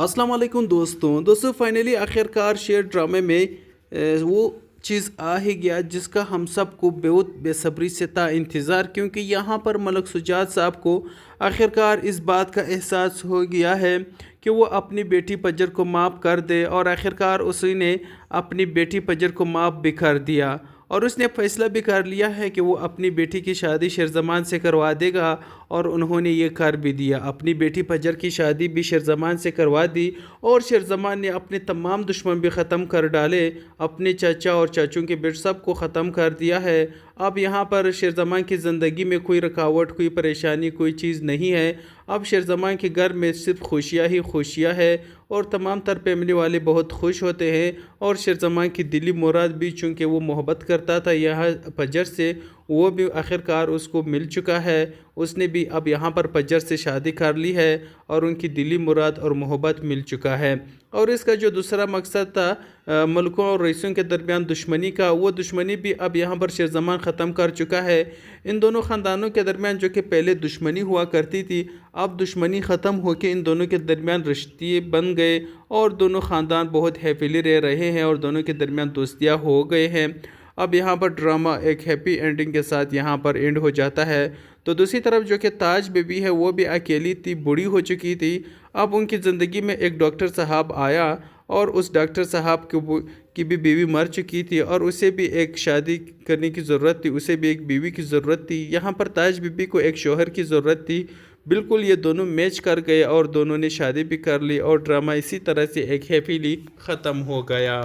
अस्सलाम वालेकुम दोस्तों फाइनली आखिरकार शेर ड्रामे में वो चीज़ आ ही गया जिसका हम सबको बहुत बेसब्री से था इंतज़ार, क्योंकि यहाँ पर मलक सुजात साहब को आखिरकार इस बात का एहसास हो गया है कि वो अपनी बेटी पजर को माफ़ कर दे, और आखिरकार उसी ने अपनी बेटी पजर को माफ़ भी कर दिया और उसने फ़ैसला भी कर लिया है कि वो अपनी बेटी की शादी शेरज़मान से करवा देगा। और उन्होंने ये कर भी दिया, अपनी बेटी पजर की शादी भी शेरज़मान से करवा दी और शेरज़मान ने अपने तमाम दुश्मन भी ख़त्म कर डाले, अपने चाचा और चाचों के बेट सब को ख़त्म कर दिया है। अब यहाँ पर शेरज़मान की ज़िंदगी में कोई रुकावट, कोई परेशानी, कोई चीज़ नहीं है। अब शेरज़मान के घर में सिर्फ खुशियाँ ही खुशियाँ है और तमाम तर फैमिली वाले बहुत खुश होते हैं। और शेरज़मान की दिली मुराद भी, चूँकि वो मोहब्बत करता था यहाँ पजर से, वो भी आखिरकार उसको मिल चुका है। उसने भी अब यहाँ पर पजर से शादी कर ली है और उनकी दिली मुराद और मोहब्बत मिल चुका है। और इसका जो दूसरा मकसद था मुल्कों और रईसों के दरमियान दुश्मनी का, वो दुश्मनी भी अब यहाँ पर शेरज़मान ख़त्म कर चुका है। इन दोनों ख़ानदानों के दरमियान जो कि पहले दुश्मनी हुआ करती थी, अब दुश्मनी ख़त्म होकर इन दोनों के दरमियान रिश्ते बन गए और दोनों ख़ानदान बहुत हैप्पीली रह रहे हैं और दोनों के दरमियान दोस्तियाँ हो गए हैं। अब यहाँ पर ड्रामा एक हैप्पी एंडिंग के साथ यहाँ पर एंड हो जाता है। तो दूसरी तरफ जो कि ताज बेबी है, वो भी अकेली थी, बूढ़ी हो चुकी थी। अब उनकी ज़िंदगी में एक डॉक्टर साहब आया और उस डॉक्टर साहब की भी बीवी मर चुकी थी और उसे भी एक शादी करने की ज़रूरत थी, उसे भी एक बीवी की ज़रूरत थी। यहाँ पर ताज बीबी को एक शौहर की ज़रूरत थी। बिल्कुल ये दोनों मैच कर गए और दोनों ने शादी भी कर ली और ड्रामा इसी तरह से एक हैप्पीली ख़त्म हो गया।